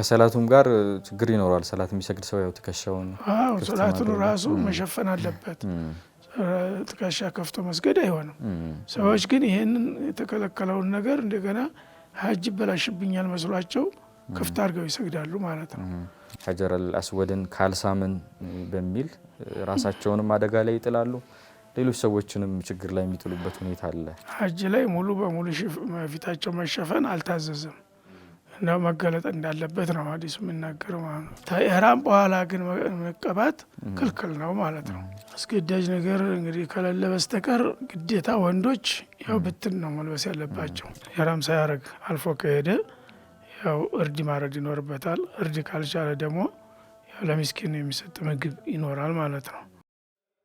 ከሰላቱም ጋር ችግር ይኖራል። ሰላት የሚሰግድ ሰው ያው ትከሻውን ሰላቱን ራሱ መሸፈን አለበት። ትከሻ ከፍቶ መስገድ አይሆንም። ሰዎች ግን ይሄንን የተከለከለውን ነገር እንደገና ሀጅ በላሽብኛል መስሏቸው ክፍት አድርገው ይሰግዳሉ ማለት ነው። ሐጀር አልአስወድን ካልሳምን በሚል ራሳቸውንም አደጋ ላይ ይጥላሉ፣ ሌሎች ሰዎችንም ችግር ላይ የሚጥሉበት ሁኔታ አለ። ሀጅ ላይ ሙሉ በሙሉ ፊታቸው መሸፈን አልታዘዘም እና መገለጥ እንዳለበት ነው ሐዲስ የሚናገረው ማለት ነው። ከኢህራም በኋላ ግን መቀባት ክልክል ነው ማለት ነው። አስገዳጅ ነገር እንግዲህ ከሌለ በስተቀር ግዴታ ወንዶች ያው ብትን ነው መልበስ ያለባቸው። ኢህራም ሳያረግ አልፎ ከሄደ ያው እርድ ማረድ ይኖርበታል። እርድ ካልቻለ ደግሞ ያው ለሚስኪን የሚሰጥ ምግብ ይኖራል ማለት ነው።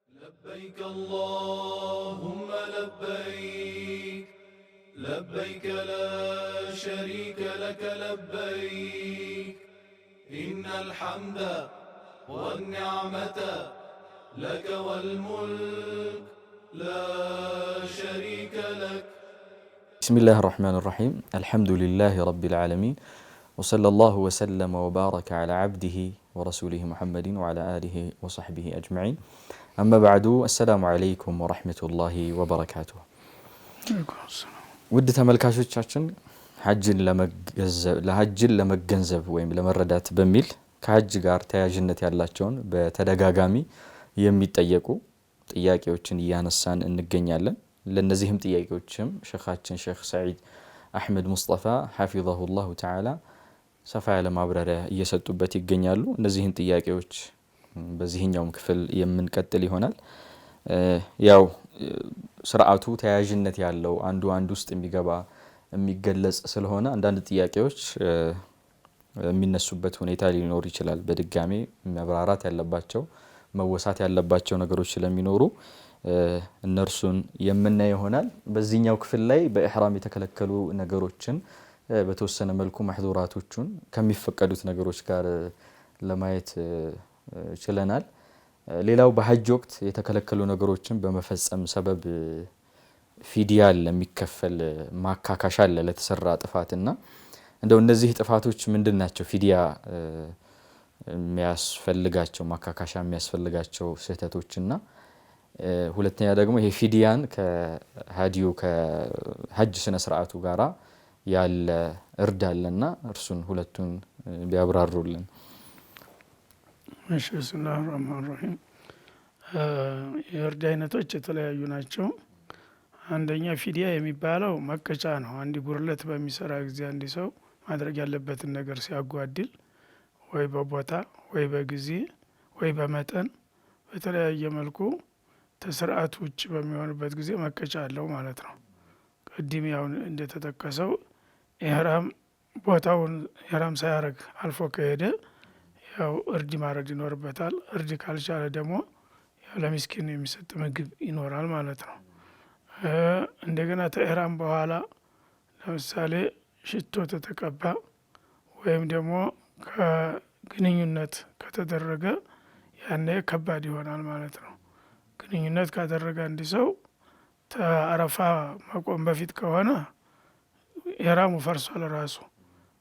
ለበይክ አላሁመ ለበይክ ለበይከ ላ ሸሪከ ለከ ለበይክ ኢነል ሐምደ ወኒዕመተ ለከ ወልሙልክ ላ ሸሪከ ለክ። بسم الله الرحمن الرحيم الحمد لله رب العالمين وصلى الله وسلم وبارك على عبده ورسوله محمد وعلى آله وصحبه أجمعين أما بعد السلام عليكم ورحمة الله وبركاته. ود ተመልካቾቻችን ሐጅን ለመገንዘብ ወይም ለመረዳት በሚል ከሐጅ ጋር ተያያዥነት ያላቸውን በተደጋጋሚ የሚጠየቁ ጥያቄዎችን እያነሳን እንገኛለን። ለነዚህም ጥያቄዎችም ሼኻችን ሼኽ ሰዒድ አህመድ ሙስጠፋ ሐፊዘሁላሁ ተዓላ ሰፋ ያለ ማብራሪያ እየሰጡበት ይገኛሉ። እነዚህን ጥያቄዎች በዚህኛውም ክፍል የምንቀጥል ይሆናል። ያው ስርዓቱ ተያያዥነት ያለው አንዱ ውስጥ የሚገባ የሚገለጽ ስለሆነ አንዳንድ ጥያቄዎች የሚነሱበት ሁኔታ ሊኖር ይችላል። በድጋሚ መብራራት ያለባቸው መወሳት ያለባቸው ነገሮች ስለሚኖሩ እነርሱን የምናይ ይሆናል። በዚህኛው ክፍል ላይ በኢህራም የተከለከሉ ነገሮችን በተወሰነ መልኩ መሕዙራቶቹን ከሚፈቀዱት ነገሮች ጋር ለማየት ችለናል። ሌላው በሐጅ ወቅት የተከለከሉ ነገሮችን በመፈጸም ሰበብ ፊዲያ ለሚከፈል ማካካሻ አለ ለተሰራ ጥፋትና እንደው እነዚህ ጥፋቶች ምንድን ናቸው? ፊዲያ የሚያስፈልጋቸው ማካካሻ የሚያስፈልጋቸው ስህተቶችና ሁለተኛ ደግሞ ይሄ ፊዲያን ከሃዲዩ ከሐጅ ስነ ስርዓቱ ጋራ ያለ እርድ አለና እርሱን ሁለቱን ቢያብራሩልን። እሺ ብስሚላሂ ረህማኒ ረሂም። የእርድ አይነቶች የተለያዩ ናቸው። አንደኛ ፊዲያ የሚባለው መቀጫ ነው። አንድ ጉርለት በሚሰራ ጊዜ አንድ ሰው ማድረግ ያለበትን ነገር ሲያጓድል ወይ በቦታ ወይ በጊዜ ወይ በመጠን በተለያየ መልኩ ተስርዓቱ ውጭ በሚሆንበት ጊዜ መቀጫ አለው ማለት ነው። ቅድም ያው እንደተጠቀሰው ኢህራም ቦታውን ኢህራም ሳያረግ አልፎ ከሄደ ያው እርድ ማረድ ይኖርበታል። እርድ ካልቻለ ደግሞ ያው ለሚስኪን የሚሰጥ ምግብ ይኖራል ማለት ነው። እንደገና ከኢህራም በኋላ ለምሳሌ ሽቶ ተተቀባ ወይም ደግሞ ከግንኙነት ከተደረገ ያኔ ከባድ ይሆናል ማለት ነው። ግንኙነት ካደረገ አንድ ሰው ተአረፋ መቆም በፊት ከሆነ ኢህራሙ ፈርሷል ራሱ።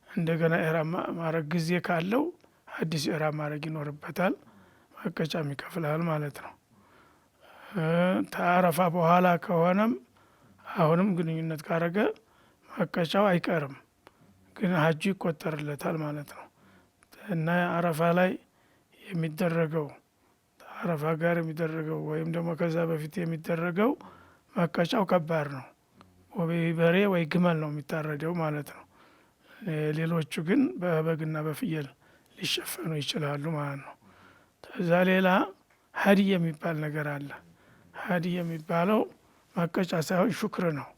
እንደገና ኢህራም ማረግ ጊዜ ካለው አዲስ ኢህራም ማረግ ይኖርበታል፣ መቀጫም ይከፍላል ማለት ነው። ተአረፋ በኋላ ከሆነም አሁንም ግንኙነት ካረገ መቀጫው አይቀርም፣ ግን ሀጁ ይቆጠርለታል ማለት ነው። እና አረፋ ላይ የሚደረገው አረፋ ጋር የሚደረገው ወይም ደግሞ ከዛ በፊት የሚደረገው መቀጫው ከባድ ነው። ወይ በሬ ወይ ግመል ነው የሚታረደው ማለት ነው። ሌሎቹ ግን በበግና በፍየል ሊሸፈኑ ይችላሉ ማለት ነው። ከዛ ሌላ ሀዲይ የሚባል ነገር አለ። ሀዲይ የሚባለው መቀጫ ሳይሆን ሹክር ነው።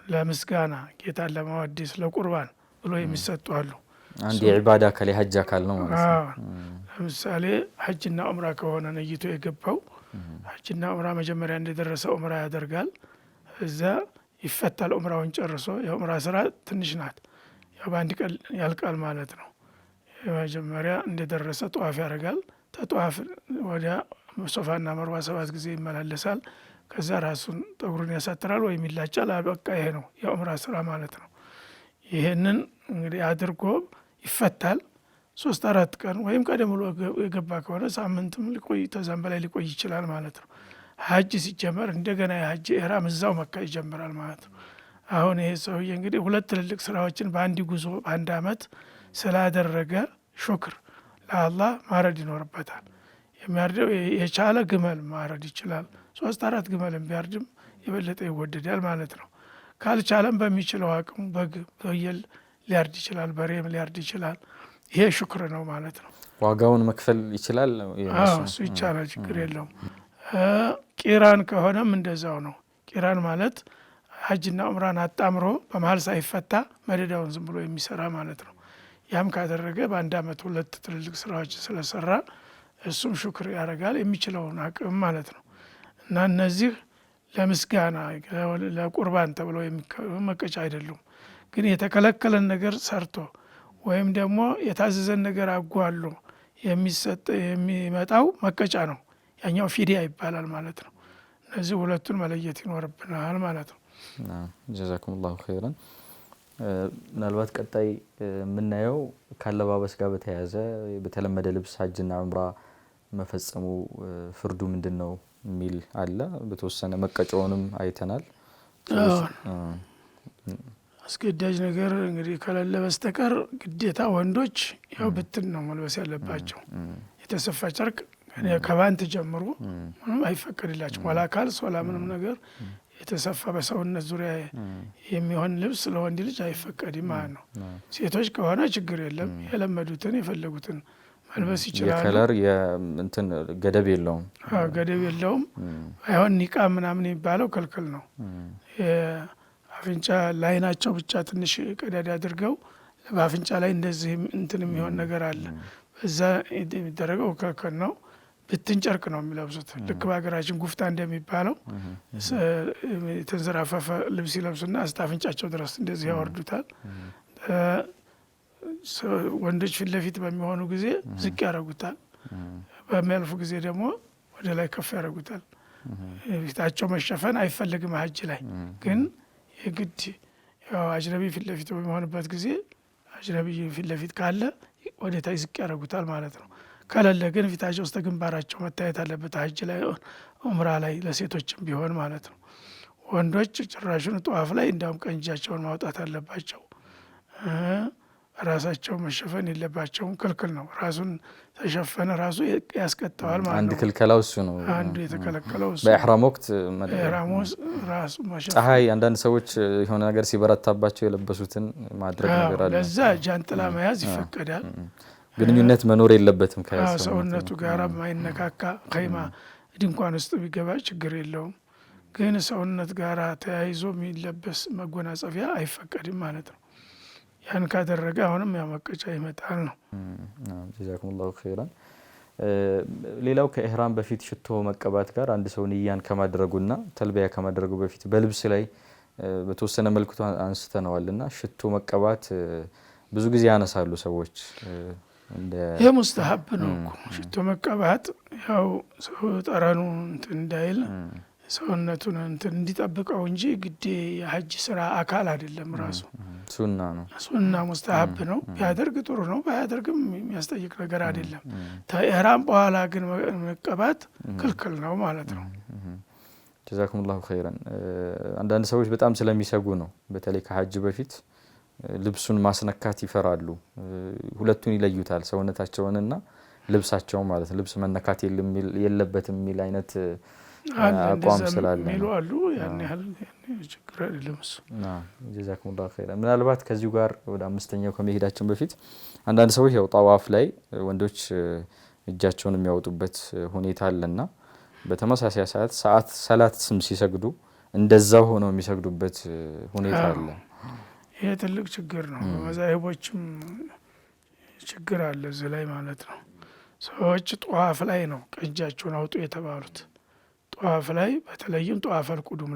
ለምስጋና ጌታን ለማወደስ ለቁርባን ብሎ የሚሰጡ አሉ። አንድ የዒባዳ አካል የሐጅ አካል ነው ማለት ነው። ለምሳሌ ሐጅና ዑምራ ከሆነ ነይቶ የገባው ሐጅና ዑምራ መጀመሪያ እንደደረሰ ዑምራ ያደርጋል። እዛ ይፈታል። ዑምራውን ጨርሶ የዑምራ ስራ ትንሽ ናት፣ ያው በአንድ ቀን ያልቃል ማለት ነው። መጀመሪያ እንደደረሰ ጠዋፍ ያደርጋል። ተጠዋፍ ወዲያ ሶፋና መርዋ 7 ጊዜ ይመላለሳል። ከዛ ራሱን ጠጉሩን ያሳጥራል ወይም ይላጫል። በቃ ይሄ ነው የዑምራ ስራ ማለት ነው። ይሄንን እንግዲህ አድርጎ ይፈታል። 3-4 ቀን ወይም ቀደም ብሎ የገባ ከሆነ ሳምንትም ሊቆይ ተዛም በላይ ሊቆይ ይችላል ማለት ነው። ሀጅ ሲጀመር እንደገና የሀጅ ኢህራም እዛው መካ ይጀምራል ማለት ነው። አሁን ይሄ ሰውዬ እንግዲህ 2 ትልልቅ ስራዎችን በአንድ ጉዞ በአንድ አመት ስላደረገ ሹክር ለአላህ ማረድ ይኖርበታል። የሚያርደው የቻለ ግመል ማረድ ይችላል። 3-4 ግመልን ቢያርድም የበለጠ ይወደዳል ማለት ነው። ካልቻለም በሚችለው አቅሙ በግ ፍየል ሊያርድ ይችላል፣ በሬም ሊያርድ ይችላል። ይሄ ሹክር ነው ማለት ነው። ዋጋውን መክፈል ይችላል። እሱ ይቻላል፣ ችግር የለውም። ቂራን ከሆነም እንደዛው ነው። ቂራን ማለት ሀጅና ዑምራን አጣምሮ በመሀል ሳይፈታ መደዳውን ዝም ብሎ የሚሰራ ማለት ነው። ያም ካደረገ በአንድ አመት 2 ትልልቅ ስራዎች ስለሰራ እሱም ሹክር ያደርጋል የሚችለውን አቅም ማለት ነው። እና እነዚህ ለምስጋና ለቁርባን ተብሎ መቀጫ አይደሉም። ግን የተከለከለን ነገር ሰርቶ ወይም ደግሞ የታዘዘን ነገር አጓሎ የሚሰጥ የሚመጣው መቀጫ ነው። ያኛው ፊዲያ ይባላል ማለት ነው። እነዚህ ሁለቱን መለየት ይኖርብናል ማለት ነው። ጀዛኩሙላሁ ኸይረን። ምናልባት ቀጣይ የምናየው ካለባበስ ጋር በተያያዘ በተለመደ ልብስ ሀጅና ዑምራ መፈጸሙ ፍርዱ ምንድን ነው የሚል አለ። በተወሰነ መቀጫውንም አይተናል። አስገዳጅ ነገር እንግዲህ ከሌለ በስተቀር ግዴታ ወንዶች ያው ብትን ነው መልበስ ያለባቸው። የተሰፋ ጨርቅ ከባንት ጀምሮ ምንም አይፈቀድላቸው። ወላ ካልስ ወላ ምንም ነገር የተሰፋ በሰውነት ዙሪያ የሚሆን ልብስ ለወንድ ልጅ አይፈቀድም ማለት ነው። ሴቶች ከሆነ ችግር የለም፣ የለመዱትን የፈለጉትን መልበስ ይችላሉ። የከለር የእንትን ገደብ የለውም፣ ገደብ የለውም። አይሆን ኒቃብ ምናምን የሚባለው ክልክል ነው። አፍንጫ ላይናቸው ብቻ ትንሽ ቀዳዳ አድርገው በአፍንጫ ላይ እንደዚህ እንትን የሚሆን ነገር አለ። በዛ የሚደረገው ክልክል ነው። ብትን ጨርቅ ነው የሚለብሱት። ልክ በሀገራችን ጉፍታ እንደሚባለው የተንዘራፈፈ ልብስ ይለብሱና እስከ አፍንጫቸው ድረስ እንደዚህ ያወርዱታል። ወንዶች ፊት ለፊት በሚሆኑ ጊዜ ዝቅ ያደርጉታል፣ በሚያልፉ ጊዜ ደግሞ ወደ ላይ ከፍ ያደርጉታል። ፊታቸው መሸፈን አይፈልግም ሀጅ ላይ ግን የግድ ያው አጅነቢ ፊት ለፊት በሚሆንበት ጊዜ አጅነቢ ፊት ለፊት ካለ ወደ ታይ ዝቅ ያደርጉታል ማለት ነው። ከሌለ ግን ፊታቸው ውስጥ ግንባራቸው መታየት አለበት ሀጅ ላይ ዑምራ ላይ ለሴቶችም ቢሆን ማለት ነው። ወንዶች ጭራሹን ጧፍ ላይ እንዲያውም ቀኝ እጃቸውን ማውጣት አለባቸው። ራሳቸው መሸፈን የለባቸውም፣ ክልክል ነው። ራሱን ተሸፈነ ራሱ ያስቀጠዋል ማለት ነው። አንድ ክልከላው እሱ ነው። አንዱ የተከለከለው እሱ በኢህራም ወቅት ኢህራም ራሱ መሸፈን። ፀሐይ አንዳንድ ሰዎች የሆነ ነገር ሲበረታባቸው የለበሱትን ማድረግ ነገር አለ። ለዛ ጃንጥላ መያዝ ይፈቀዳል። ግንኙነት መኖር የለበትም ከሰውነቱ ጋር ማይነካካ ኸይማ ድንኳን ውስጥ ቢገባ ችግር የለውም። ግን ሰውነት ጋር ተያይዞ የሚለበስ መጎናጸፊያ አይፈቀድም ማለት ነው። ያን ካደረገ አሁንም ያመቀጫ ይመጣል ነው። ጀዛኩሙላሁ ኸይራን። ሌላው ከኢህራም በፊት ሽቶ መቀባት ጋር አንድ ሰው ንያን ከማድረጉና ተልቢያ ከማድረጉ በፊት በልብስ ላይ በተወሰነ መልኩ አንስተነዋልና ሽቶ መቀባት ብዙ ጊዜ ያነሳሉ ሰዎች። ይህ ሙስተሀብ ነው እኮ ሽቶ መቀባት። ያው ሰው ጠረኑ እንትን እንዳይል ሰውነቱን እንትን እንዲጠብቀው እንጂ ግዴ የሀጅ ስራ አካል አይደለም። ራሱ ሱና ነው፣ ሱና ሙስተሀብ ነው። ቢያደርግ ጥሩ ነው፣ ባያደርግም የሚያስጠይቅ ነገር አይደለም። ከኢህራም በኋላ ግን መቀባት ክልክል ነው ማለት ነው። ጀዛኩሙላሁ ኸይረን። አንዳንድ ሰዎች በጣም ስለሚሰጉ ነው በተለይ ከሀጅ በፊት ልብሱን ማስነካት ይፈራሉ። ሁለቱን ይለዩታል፣ ሰውነታቸውንና ልብሳቸውን ማለት ነው። ልብስ መነካት የለበትም የሚል አይነት አቋም ስላለ ሚሉ አሉ። ያን ያህል ችግር አይደለም እሱ። ጀዛኩሙላሁ ኸይረን። ምናልባት ከዚሁ ጋር ወደ አምስተኛው ከመሄዳችን በፊት አንዳንድ ሰዎች ያው ጠዋፍ ላይ ወንዶች እጃቸውን የሚያወጡበት ሁኔታ አለና በተመሳሳይ ሰዓት ሰላት ስም ሲሰግዱ እንደዛው ሆነው የሚሰግዱበት ሁኔታ አለ። ይሄ ትልቅ ችግር ነው። በመዛሂቦችም ችግር አለ እዚህ ላይ ማለት ነው። ሰዎች ጠዋፍ ላይ ነው እጃቸውን አውጡ የተባሉት። ጠዋፍ ላይ በተለይም ጠዋፈል ቁዱም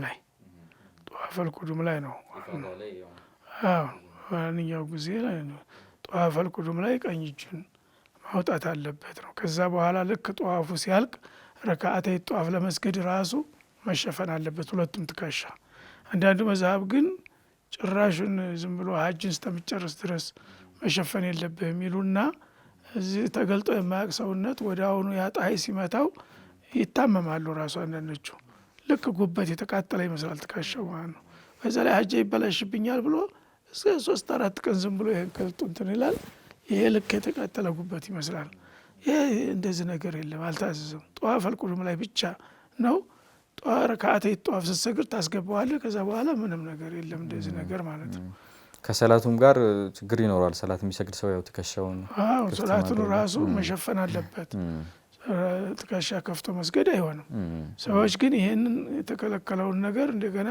ላይ ነው። ማንኛው ጊዜ ላይ ነው ጠዋፈል ቁዱም ላይ ቀኝ እጁን ማውጣት አለበት ነው። ከዛ በኋላ ልክ ጠዋፉ ሲያልቅ ረካዓተይ ጠዋፍ ለመስገድ ራሱ መሸፈን አለበት ሁለቱም ትከሻ። አንዳንዱ መዝሀብ ግን ጭራሹን ዝም ብሎ ሀጅን እስከሚጨርስ ድረስ መሸፈን የለብህ የሚሉና እዚህ ተገልጦ የማያውቅ ሰውነት ወደ አሁኑ ያጣይ ሲመታው ይታመማሉ። ራሱ አንዳንዶቹ ልክ ጉበት የተቃጠለ ይመስላል ትከሻው ማለት ነው። በዛ ላይ ሀጄ ይበላሽብኛል ብሎ እስከ 3-4 ቀን ዝም ብሎ ይሄን ከልጡ እንትን ይላል። ይሄ ልክ የተቃጠለ ጉበት ይመስላል። ይሄ እንደዚህ ነገር የለም፣ አልታዘዘም። ጧፍ አልቁዱም ላይ ብቻ ነው። ረካዓተይ ጧፍ ስትሰግድ ታስገባዋለህ። ከዛ በኋላ ምንም ነገር የለም እንደዚህ ነገር ማለት ነው። ከሰላቱም ጋር ችግር ይኖራል። ሰላት የሚሰግድ ሰው ያው ትከሻውን ሰላቱን ራሱ መሸፈን አለበት። ትከሻ ከፍቶ መስገድ አይሆንም። ሰዎች ግን ይህንን የተከለከለውን ነገር እንደገና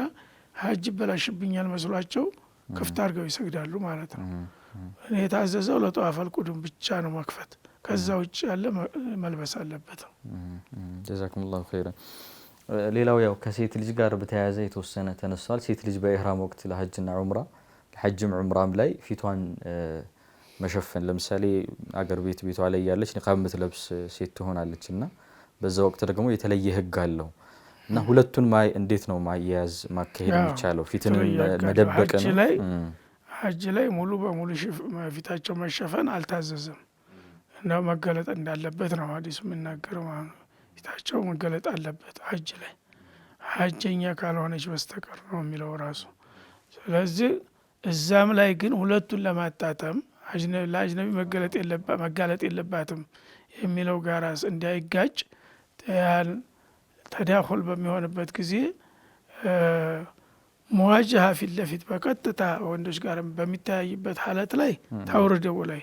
ሀጅ ይበላሽብኛል መስሏቸው ክፍት አድርገው ይሰግዳሉ ማለት ነው። እኔ የታዘዘው ለጧፍ አልቁዱም ብቻ ነው መክፈት። ከዛ ውጭ ያለ መልበስ አለበት። ጀዛኩሙላሁ ኸይረን። ሌላው ያው ከሴት ልጅ ጋር በተያያዘ የተወሰነ ተነሷል። ሴት ልጅ በኢህራም ወቅት ለሀጅና ዑምራ ለሀጅም ዑምራም ላይ ፊቷን መሸፈን ለምሳሌ አገር ቤቷ ላይ ያለች ኒቃብ የምትለብስ ሴት ትሆናለች እና በዛ ወቅት ደግሞ የተለየ ህግ አለው እና ሁለቱን እንዴት ነው ማያያዝ ማካሄድ የሚቻለው? ፊትን መደበቅ ነው። ሀጅ ላይ ሙሉ በሙሉ ፊታቸው መሸፈን አልታዘዘም እና መገለጥ እንዳለበት ነው ሐዲስ የሚናገረው ማለት ነው። ፊታቸው መገለጥ አለበት ሀጅ ላይ ሀጀኛ ካልሆነች በስተቀር ነው የሚለው ራሱ። ስለዚህ እዛም ላይ ግን ሁለቱን ለማጣጣም ለአጅነቢ መጋለጥ የለባትም የሚለው ጋር እንዳይጋጭ ተዳኹል በሚሆንበት ጊዜ መዋጃሃ ፊት ለፊት በቀጥታ ወንዶች ጋር በሚተያይበት ሀለት ላይ ታውርደው ላይ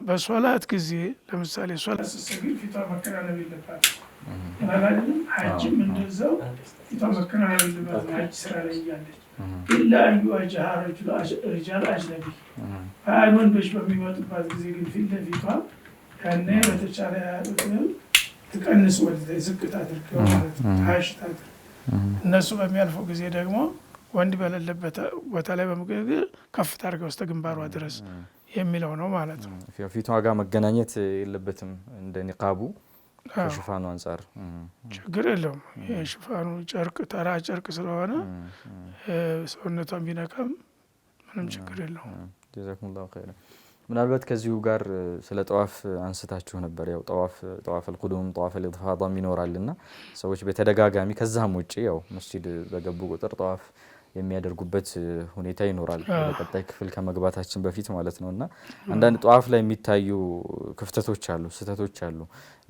በሶላት ጊዜ ለምሳሌ ሶላት ስትሰግድ ፊቷ መከናነብ የለባትም ማለት ሀጅም እንደዛው ፊቷ መከናነብ የለባትም ሀጅ ስራ ላይ እያለች ኢላ አንዩዋጅሃ ሪጃል አጅነቢ ባዕድ ወንዶች በሚመጡባት ጊዜ ግን ፊት ለፊቷ ያኔ በተቻለ ያሉትንም ትቀንስ ወደ ዝቅት አድርገው ማለት ታሽታት እነሱ በሚያልፉ ጊዜ ደግሞ ወንድ በሌለበት ቦታ ላይ በመገኘት ከፍታ አድርገው እስከ ግንባሯ ድረስ የሚለው ነው ማለት ነው። ፊቷ ጋር መገናኘት የለበትም እንደ ኒቃቡ ከሽፋኑ አንጻር ችግር የለውም። የሽፋኑ ጨርቅ ተራ ጨርቅ ስለሆነ ሰውነቷን ቢነካም ምንም ችግር የለውም። ጀዛኩሙላሁ ኸይረን። ምናልባት ከዚሁ ጋር ስለ ጠዋፍ አንስታችሁ ነበር። ያው ጠዋፍ አልቁዱም ጠዋፍ አልኢፋዳም ይኖራልና ሰዎች በተደጋጋሚ ከዛም ውጪ ያው መስጂድ በገቡ ቁጥር ጠዋፍ የሚያደርጉበት ሁኔታ ይኖራል። በቀጣይ ክፍል ከመግባታችን በፊት ማለት ነውና አንዳንድ ጠዋፍ ላይ የሚታዩ ክፍተቶች አሉ፣ ስህተቶች አሉ።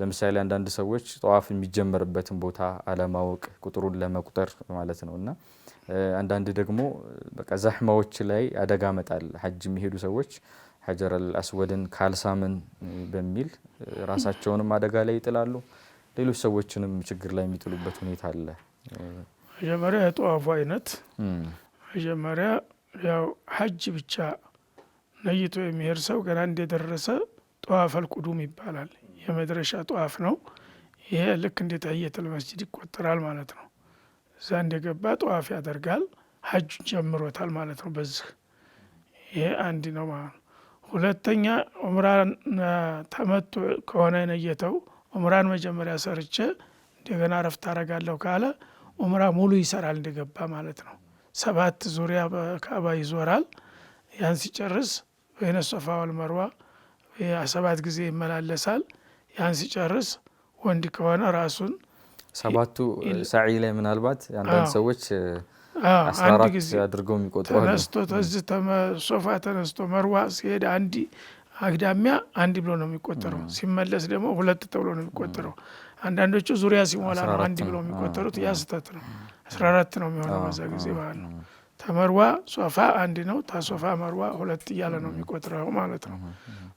ለምሳሌ አንዳንድ ሰዎች ጠዋፍ የሚጀመርበትን ቦታ አለማወቅ ቁጥሩን ለመቁጠር ማለት ነውና አንዳንድ ደግሞ በቃ ዛህማዎች ላይ አደጋ መጣል ሐጅ የሚሄዱ ሰዎች ሐጀር አልአስወድን ካልሳምን በሚል ራሳቸውንም አደጋ ላይ ይጥላሉ፣ ሌሎች ሰዎችንም ችግር ላይ የሚጥሉበት ሁኔታ አለ። መጀመሪያ የጠዋፉ አይነት መጀመሪያ ያው ሐጅ ብቻ ነይቶ የሚሄድ ሰው ገና እንደደረሰ ጠዋፍ አልቁዱም ይባላል። የመድረሻ ጠዋፍ ነው። ይሄ ልክ እንደ ተህየቱል መስጂድ ይቆጠራል ማለት ነው። እዛ እንደገባ ጠዋፍ ያደርጋል፣ ሐጁን ጀምሮታል ማለት ነው። በዚህ ይሄ አንድ ነው ማለት ነው። ሁለተኛ ዑምራን ተመቶ ከሆነ የነየተው ዑምራን መጀመሪያ ሰርቼ እንደገና ረፍት አረጋለሁ ካለ ዑምራ ሙሉ ይሰራል እንደገባ ማለት ነው። 7 ዙሪያ በካዕባ ይዞራል። ያን ሲጨርስ በይነ ሶፋ ወልመርዋ 7 ጊዜ ይመላለሳል። ያን ሲጨርስ ወንድ ከሆነ ራሱን 7ቱ ሳዒ ላይ ምናልባት አንዳንድ ሰዎች 14 አድርገው የሚቆጥሩ ተነስቶ ሶፋ ተነስቶ መርዋ ሲሄድ አንድ አግዳሚያ አንድ ብሎ ነው የሚቆጠረው። ሲመለስ ደግሞ 2 ተብሎ ነው የሚቆጠረው። አንዳንዶቹ ዙሪያ ሲሞላ ነው አንድ ብሎ የሚቆጠሩት። ያ ስህተት ነው። 14 ነው የሚሆነው በዛ ጊዜ ማለት ነው። ተመርዋ ሶፋ አንድ ነው፣ ታሶፋ መርዋ 2 እያለ ነው የሚቆጥረው ማለት ነው።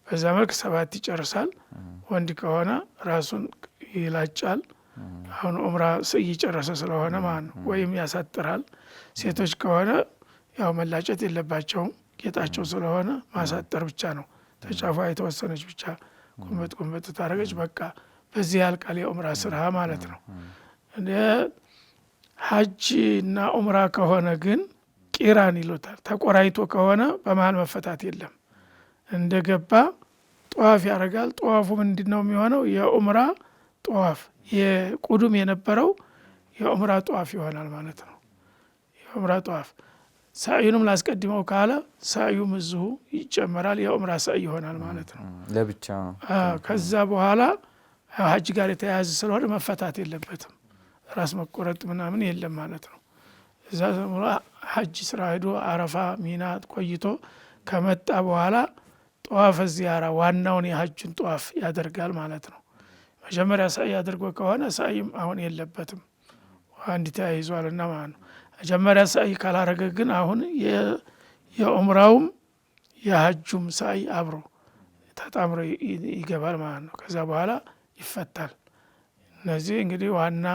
በዛ መልክ 7 ይጨርሳል። ወንድ ከሆነ ራሱን ይላጫል። አሁን ዑምራ እየጨረሰ ስለሆነ ማለት ነው። ወይም ያሳጥራል። ሴቶች ከሆነ ያው መላጨት የለባቸውም፣ ጌጣቸው ስለሆነ ማሳጠር ብቻ ነው። ተጫፏ የተወሰነች ብቻ ቁንበጥ ታረገች፣ በቃ በዚህ ያልቃል የዑምራ ስራ ማለት ነው። ሐጅ እና ዑምራ ከሆነ ግን ቂራን ይሉታል። ተቆራይቶ ከሆነ በመሀል መፈታት የለም። እንደገባ ጠዋፍ ያደርጋል። ጠዋፉ ምንድን ነው የሚሆነው? የዑምራ ጠዋፍ የቁዱም የነበረው የዑምራ ጠዋፍ ይሆናል ማለት ነው። የዑምራ ጠዋፍ ሳዩንም ላስቀድመው ካለ ሳዩም እዚሁ ይጨመራል የዑምራ ሳይ ይሆናል ማለት ነው ለብቻ ከዛ በኋላ ሀጅ ጋር የተያያዘ ስለሆነ መፈታት የለበትም ራስ መቆረጥ ምናምን የለም ማለት ነው እዛ ዘመኑ ሀጅ ስራ ሄዶ አረፋ ሚና ቆይቶ ከመጣ በኋላ ጧፍ ዚያራ ዋናውን የሀጅን ጧፍ ያደርጋል ማለት ነው መጀመሪያ ሳይ አድርጎ ከሆነ ሳይም አሁን የለበትም አንድ ተያይዟልና ማለት ነው መጀመሪያ ሳይ ካላረገ ግን አሁን የዑምራውም የሀጁም ሳይ አብሮ ተጣምሮ ይገባል ማለት ነው ከዛ በኋላ ይፈታል እነዚህ እንግዲህ ዋና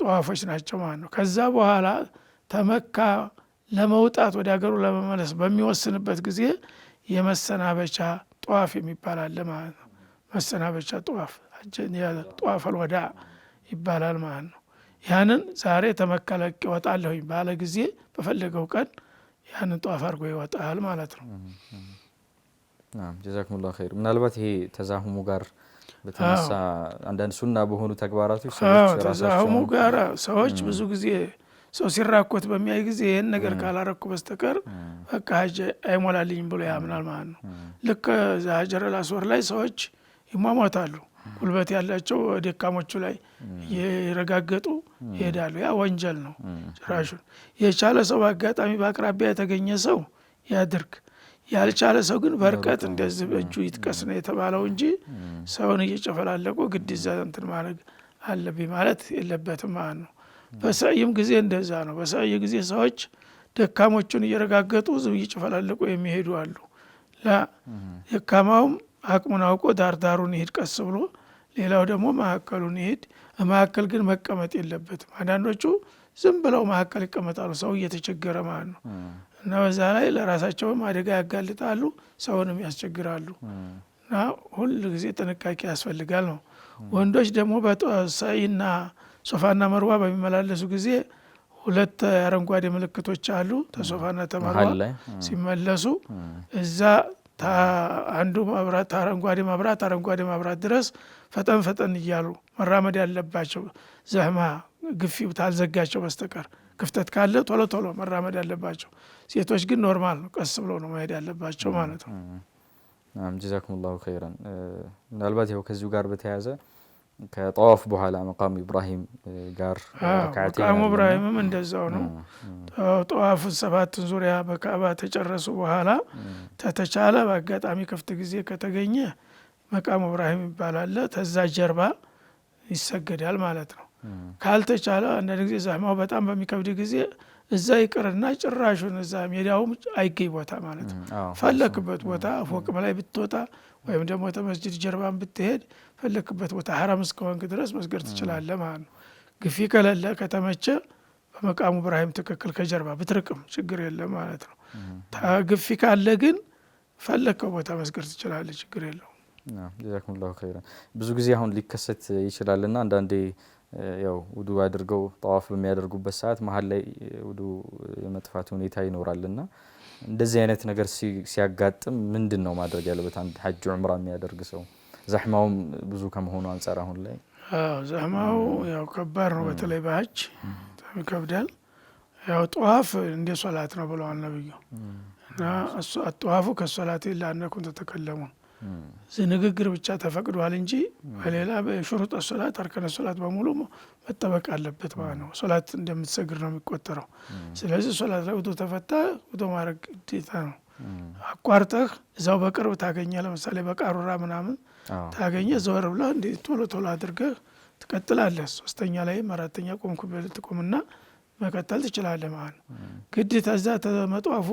ጧፎች ናቸው ማለት ነው ከዛ በኋላ ተመካ ለመውጣት ወደ ሀገሩ ለመመለስ በሚወስንበት ጊዜ የመሰናበቻ ጧፍ የሚባል አለ ማለት ነው መሰናበቻ ጧፍ ጧፍ አልወዳ ይባላል ማለት ነው ያንን ዛሬ ተመከለቅ ይወጣለሁኝ ባለ ጊዜ በፈለገው ቀን ያንን ጧፍ አድርጎ ይወጣል ማለት ነው ጀዛኩሙላሁ ኸይር ምናልባት ይሄ ተዛሁሙ ጋር በተነሳ አንዳንድ ሱና በሆኑ ተግባራቶች ሰዎች ተዛሁሙ ጋር ሰዎች ብዙ ጊዜ ሰው ሲራኮት በሚያይ ጊዜ ይህን ነገር ካላረኩ በስተቀር በቃ ሀጅ አይሞላልኝም ብሎ ያምናል ማለት ነው ልክ ሀጀረል አስወድ ላይ ሰዎች ይሟሟታሉ ጉልበት ያላቸው ደካሞቹ ላይ ይረጋገጡ ይሄዳሉ ያ ወንጀል ነው ጭራሹን የቻለ ሰው በአጋጣሚ በአቅራቢያ የተገኘ ሰው ያድርግ ያልቻለ ሰው ግን በርቀት እንደዚህ በእጁ ይጥቀስ ነው የተባለው እንጂ ሰውን እየጨፈላለቁ ግድ ይዛ እንትን ማድረግ አለብኝ ማለት የለበትም ማለት ነው በሳይም ጊዜ እንደዛ ነው በሳይ ጊዜ ሰዎች ደካሞቹን እየረጋገጡ ዝም እየጨፈላለቁ የሚሄዱ አሉ ደካማውም አቅሙን አውቆ ዳርዳሩን ይሄድ ቀስ ብሎ ሌላው ደግሞ ማዕከሉን ይሄድ ማዕከል ግን መቀመጥ የለበትም አንዳንዶቹ ዝም ብለው ማዕከል ይቀመጣሉ ሰው እየተቸገረ ማለት ነው እና በዛ ላይ ለራሳቸውም አደጋ ያጋልጣሉ ሰውንም ያስቸግራሉ እና ሁሉ ጊዜ ጥንቃቄ ያስፈልጋል ነው ወንዶች ደግሞ በሳይና ሶፋና መርዋ በሚመላለሱ ጊዜ ሁለት አረንጓዴ ምልክቶች አሉ ተሶፋና ተመርዋ ሲመለሱ እዛ አንዱ መብራት አረንጓዴ መብራት ድረስ ፈጠን እያሉ መራመድ ያለባቸው ዘህማ ግፊ ታልዘጋቸው በስተቀር ክፍተት ካለ ቶሎ መራመድ ያለባቸው ሴቶች ግን ኖርማል ነው ቀስ ብሎ ነው መሄድ ያለባቸው ማለት ነው ጀዛኩሙላሁ ኸይራን ምናልባት ይኸው ከዚሁ ጋር በተያያዘ ከጠዋፍ በኋላ መቃሙ ኢብራሂም ጋር መቃሙ ኢብራሂምም እንደዛው ነው ጠዋፍ 7 ዙሪያ በካዕባ ተጨረሱ በኋላ ተተቻለ በአጋጣሚ ክፍት ጊዜ ከተገኘ መቃሙ ኢብራሂም ይባላል ተዛ ጀርባ ይሰገዳል ማለት ነው ካልተቻለ አንዳንድ ጊዜ ዛህማው በጣም በሚከብድ ጊዜ እዛ ይቅርና ጭራሹን እዛ ሜዳውም አይገኝ ቦታ ማለት ነው ፈለክበት ቦታ ፎቅ ላይ ብትወጣ ወይም ደግሞ ተመስጂድ ጀርባን ብትሄድ ፈለክበት ቦታ ሐራም እስከሆንክ ድረስ መስገድ ትችላለህ ማለት ነው ግፊ ከሌለ ከተመቸ በመቃሙ ኢብራሂም ትክክል ከጀርባ ብትርቅም ችግር የለም ማለት ነው ግፊ ካለ ግን ፈለከው ቦታ መስገድ ትችላለህ ችግር የለውም ጀዛኩሙላሁ ኸይራን ብዙ ጊዜ አሁን ሊከሰት ይችላልና አንዳንዴ ያው ውዱ አድርገው ጠዋፍ በሚያደርጉበት ሰዓት መሀል ላይ ውዱ የመጥፋት ሁኔታ ይኖራልና እንደዚህ አይነት ነገር ሲያጋጥም ምንድነው ማድረግ ያለበት አንድ ሐጅ ዑምራ የሚያደርግ ሰው ዘህማው ብዙ ከመሆኑ አንፃር አሁን ላይ ዘህማው ያው ከባድ ነው በተለይ በሐጅ ይከብዳል ያው ጠዋፍ እንደ ሶላት ነው ብለዋል ነብዩ እና ጠዋፉ ከሶላት ለአንኩም ተተከለሙ ንግግር ብቻ ተፈቅዷል እንጂ በሌላ በሹሩጥ ሶላት አርከነ ሶላት በሙሉ መጠበቅ አለበት ማለት ነው ሶላት እንደምትሰግድ ነው የሚቆጠረው ስለዚህ ሶላት ላይ ውዱ ተፈታ ውዱ ማድረግ ግዴታ ነው አቋርጠህ እዛው በቅርብ ታገኛለህ ለምሳሌ በቃሩራ ምናምን ታገኘህ ዘወር ብለህ እንደ ቶሎ አድርገህ ትቀጥላለህ ሶስተኛ ላይ አራተኛ ቆምኩ በልትቆምና መቀጠል ትችላለህ ማለት ነው ግዴታ እዛ ተመጧፉ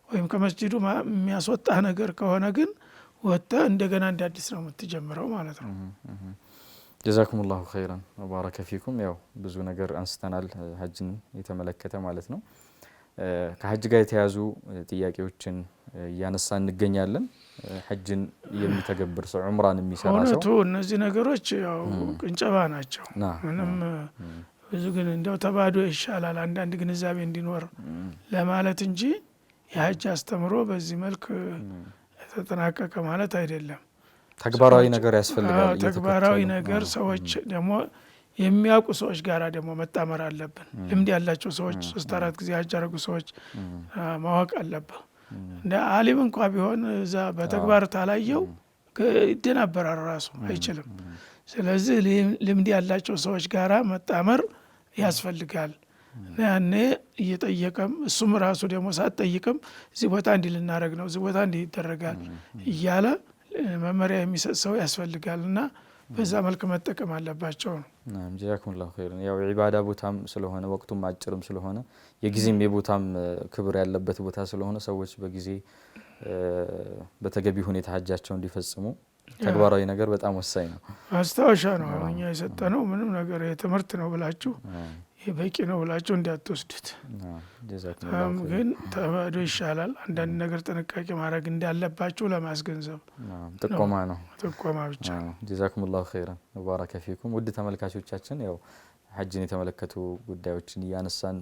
ወይም ከመስጂዱ የሚያስወጣህ ነገር ከሆነ ግን ወጣ እንደገና እንደ አዲስ ነው የምትጀምረው ማለት ነው ጀዛኩሙላሁ ኸይራን ወባረከ ፊኩም ያው ብዙ ነገር አንስተናል ሐጅን የተመለከተ ማለት ነው ከሐጅ ጋር የተያዙ ጥያቄዎችን ያነሳን እንገኛለን ሐጅን የሚተገብር ሰው ዑምራን የሚሰራ ሰው እነዚህ ነገሮች ያው ቅንጨባ ናቸው ምንም ብዙ ግን እንደው ተባዶ ይሻላል አንዳንድ ግንዛቤ እንዲኖር ለማለት እንጂ የሐጅ አስተምሮ በዚህ መልክ ተጠናቀቀ ማለት አይደለም ተግባራዊ ነገር ያስፈልጋል ተግባራዊ ነገር ሰዎች ደግሞ የሚያውቁ ሰዎች ጋር ደግሞ መጣመር አለብን። ልምድ ያላቸው ሰዎች 3-4 ጊዜ ሀጅ ያደረጉ ሰዎች ማወቅ አለብን። እንደ አሊም እንኳ ቢሆን እዛ በተግባር ታላየው ይደናበራል፣ ራሱ አይችልም። ስለዚህ ልምድ ያላቸው ሰዎች ጋራ መጣመር ያስፈልጋል። ያኔ እየጠየቀም እሱም ራሱ ደግሞ ሳትጠይቅም እዚህ ቦታ እንዲህ ልናደርግ ነው፣ እዚህ ቦታ እንዲህ ይደረጋል እያለ መመሪያ የሚሰጥ ሰው ያስፈልጋል። እና በዛ መልክ መጠቀም አለባቸው ነው። ጀዛኩሙላሁ ኸይረን። ያው የዒባዳ ቦታም ስለሆነ ወቅቱም አጭርም ስለሆነ የጊዜም የቦታም ክብር ያለበት ቦታ ስለሆነ ሰዎች በጊዜ በተገቢ ሁኔታ ሀጃቸው እንዲፈጽሙ ተግባራዊ ነገር በጣም ወሳኝ ነው። ማስታወሻ ነው እኛ የሰጠነው። ምንም ነገር የትምህርት ነው ብላችሁ በቂ ነው ብላችሁ እንዳትወስዱት። ግን ተመዶ ይሻላል። አንዳንድ ነገር ጥንቃቄ ማድረግ እንዳለባችሁ ለማስገንዘብ ጥቆማ ነው፣ ጥቆማ ብቻ። ጀዛኩሙላሁ ኸይረን ወባረከ ፊኩም። ውድ ተመልካቾቻችን ያው ሀጅን የተመለከቱ ጉዳዮችን እያነሳን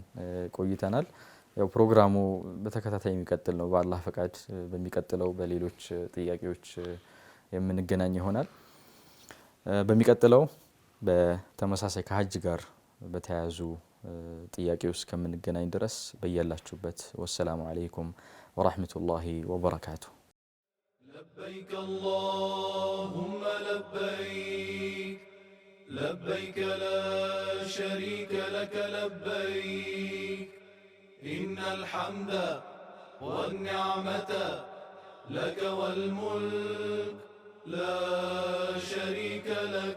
ቆይተናል። ያው ፕሮግራሙ በተከታታይ የሚቀጥል ነው። በአላህ ፈቃድ በሚቀጥለው በሌሎች ጥያቄዎች የምንገናኝ ይሆናል። በሚቀጥለው በተመሳሳይ ከሀጅ ጋር በተያያዙ ጥያቄዎች እስከምንገናኝ ድረስ በያላችሁበት ወሰላሙ አለይኩም ወራህመቱላሂ ወበረካቱ። لبيك اللهم لبيك لبيك لا شريك لك لبيك إن الحمد والنعمة لك والملك لا شريك لك